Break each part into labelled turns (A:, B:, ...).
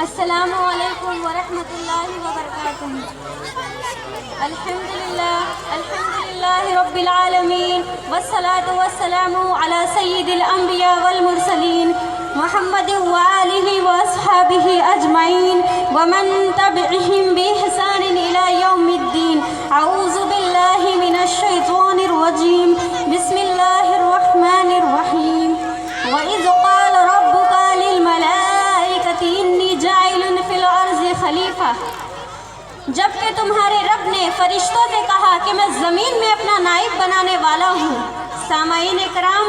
A: السلام علیکم ورحمۃ اللہ وبرکاتہ۔ الحمدللہ رب العالمین والصلاة والسلام علی سید الانبیاء والمرسلین محمد وآلہ واصحابہ اجمعین ومن تبعہم بإحسان الی یوم الدین۔ اعوذ باللہ من الشیطان الرجیم، بسم اللہ الرحمن الرحیم۔ وَإِذْ قَالَ رَبُّكَ لِلْمَلَائِكَةِ إِنِّي جَاعِلٌ فِي الْأَرْضِ خَلِيفَةً، جبکہ تمہارے رب نے فرشتوں سے کہا کہ میں زمین میں اپنا نائب بنانے والا ہوں۔ سامعین اکرام،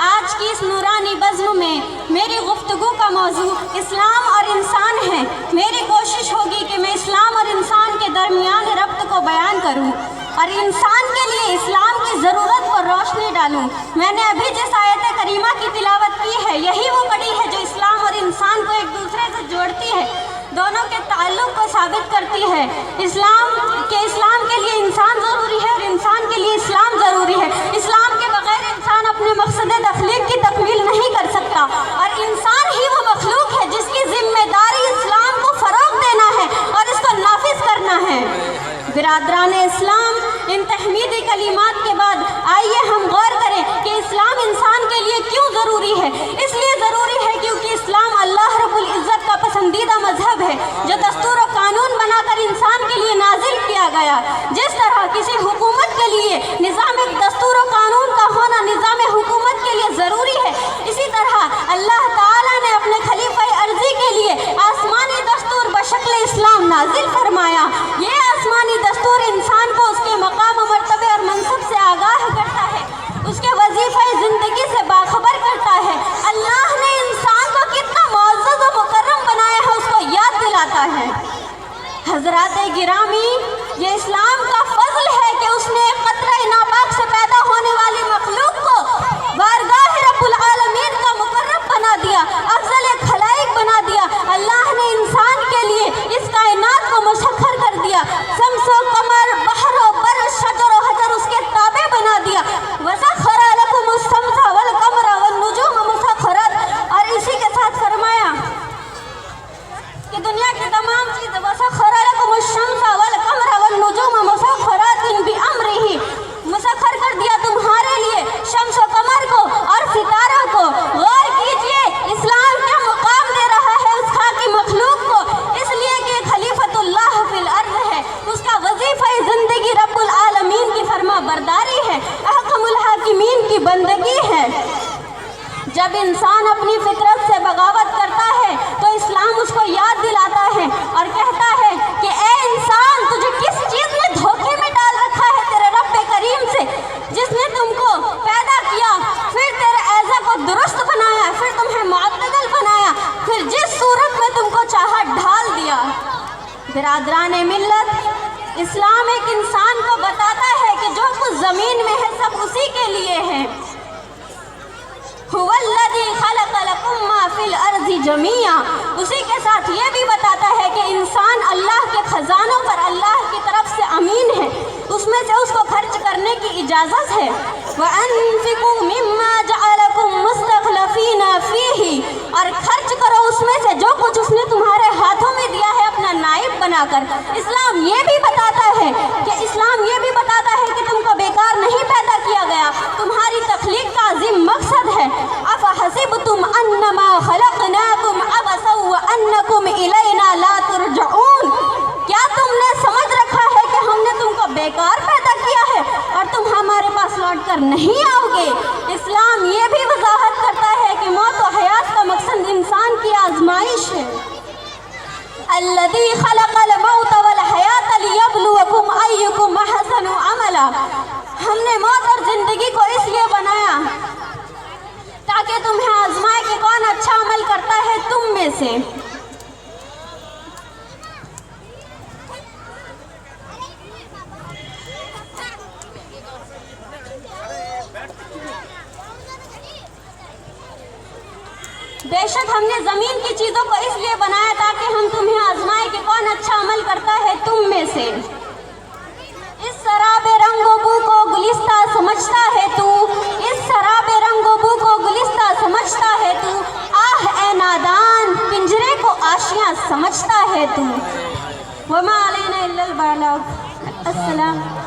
A: آج کی اس نورانی بزم میں میری گفتگو کا موضوع اسلام اور انسان ہے۔ میری کوشش ہوگی کہ میں اسلام اور انسان کے درمیان ربط کو بیان کروں اور انسان کے لیے اسلام کی ضرورت پر روشنی ڈالوں۔ میں نے ابھی جس آیت کریمہ کی تلاوت کی ہے، یہی وہ کڑی ہے جو اسلام اور انسان کو ایک دوسرے سے جوڑتی ہے، دونوں کے تعلق کو ثابت کرتی ہے۔ اسلام کے لیے انسان ضروری ہے اور انسان کے لیے اسلام ضروری ہے۔ اسلام کے بغیر انسان اپنے مقصد تخلیق کی تکمیل نہیں کر سکتا، اور انسان ہی وہ مخلوق ہے جس کی ذمہ داری اسلام کو فروغ دینا ہے اور اس کو نافذ کرنا ہے۔ برادران اسلام، ان تحمیدی کلمات کے بعد آئیے ہم غور کریں کہ اسلام انسان کے لیے کیوں ضروری ہے۔ اس لیے ضروری ہے کیونکہ اسلام اللہ رب العزت کا پسندیدہ مذہب ہے جو دستور و قانون بنا کر انسان کے لیے نازل کیا گیا۔ جس طرح کسی حکومت کے لیے نظام دستور و قانون کا ہونا نظام حکومت کے لیے ضروری ہے، اسی طرح اللہ تعالیٰ نے اپنے خلیفہ ارضی کے لیے آسمانی دستور بشکل اسلام نازل فرمایا۔ یہ آسمانی دستور انسان کو اس کے مقام و مرتبے اور منصب سے آگاہ کرتا ہے، اس کے وظیفہ زندگی سے باخبر کرتا ہے۔ اللہ نے انسان کو کتنا معزز و مکرم بنایا ہے اس کو یاد دلاتا ہے۔ حضرات گرامی، یہ اسلام کا فضل ہے کہ اس نے ایک قطرہ ناپاک سے پیدا ہونے والی مخلوق کو بارگاہ رب العالمین کا مقرب بنا دیا، افضل خلائق بنا دیا۔ اللہ نے انسان کے لیے اس کائنات کو مسخر کر دیا، شمس و قمر، بحر و بر، شجر و حجر اس کے تابع بنا دیا۔ وَسَخَّرَ لَكُمُ الشَّمْسَ وَالْقَمَرَ وَالنُّجُومَ مُسَخَّرَاتٍ، اور اسی کے ساتھ فرمایا کہ دنیا کی تمام چیزیں وَسَخَّرَ لَكُمُ الشَّمْسَ وَالْقَمَرَ وَالنُّجُومَ مُسَخَّرَاتٍ بِأَمْرِهِ، مسخر کر دیا تمہارے لیے شمس و قمر کو اور ستاروں کو۔ غور کیجئے، اسلام کیا مقام دے رہا ہے اس خاکی مخلوق کو، اس لیے کہ خلیفۃ اللہ فی الارض ہے، اس کا وظیفہ زندگی رب العالمین کی فرما برداری ہے، احکم الحاکمین کی بندگی ہے۔ جب انسان اپنی فطرت سے بغاوت کرتا ہے تو اسلام اس کو یاد دلاتا ہے اور کہتا ہے کہ اے انسان، تجھے کس چیز نے دھوکے میں ڈال رکھا ہے تیرے رب کریم سے، جس نے تم کو پیدا کیا، پھر تیرے اعضاء کو درست بنایا، پھر تمہیں معتدل بنایا، پھر جس صورت میں تم کو چاہا ڈھال دیا۔ برادران ملت، اسلام ایک انسان کو بتاتا ہے کہ جو کچھ زمین میں ہے سب اسی کے لیے ہے۔ هُوَ الَّذِي خَلَقَ لَكُم مَّا فِي الْأَرْضِ جَمِيعًا، اسی کے ساتھ یہ بھی بتاتا ہے کہ انسان اللہ کے خزانوں پر اللہ کی طرف سے امین ہے، اس میں سے اس کو خرچ کرنے کی اجازت ہے۔ وَأَنفِقُوا مِمَّا جَعَلَكُم مُّسْتَخْلَفِينَ فِيهِ، اور خرچ کرو اس میں سے جو کچھ اس نے تمہارے ہاتھوں میں دیا ہے اپنا نائب بنا کر۔ اسلام یہ بھی بتاتا ہے کہ تم کو بیکار نہیں پیدا کیا گیا، تمہاری تخلیق کا عظیم مقصد ہے۔ أَفَحَسِبْتُمْ أَنَّمَا خَلَقْنَاكُمْ عَبَثًا وَأَنَّكُمْ إِلَيْنَا لَا تُرْجَعُونَ، کیا تم نے سمجھ رکھا ہے کہ ہم نے تم کو بیکار پیدا کیا ہے اور تم ہمارے پاس لوٹ کر نہیں آؤ گے؟ اسلام یہ بھی وضاحت کرتا ہے کہ موت و حیات کا مقصد انسان کی آزمائش ہے۔ الذي خلق الموت والحیاة ليبلوكم أيكم أحسن عملا، ہم نے موت اور زندگی کو اس لیے بنایا تاکہ تمہیں آزمائے کہ کون اچھا عمل کرتا ہے تم میں سے۔ بے شک ہم نے زمین کی چیزوں کو اس لیے بنایا تاکہ ہم تمہیں آزمائے کہ کون اچھا عمل کرتا ہے تم میں سے۔ اس شراب رنگ و بو کو گلستہ سمجھتا ہے تو، اس شراب رنگ و بو کو گلستہ سمجھتا ہے تو، آہ اے نادان پنجرے کو آشیاں سمجھتا ہے تو وما علینا الا البلاغ. السلام.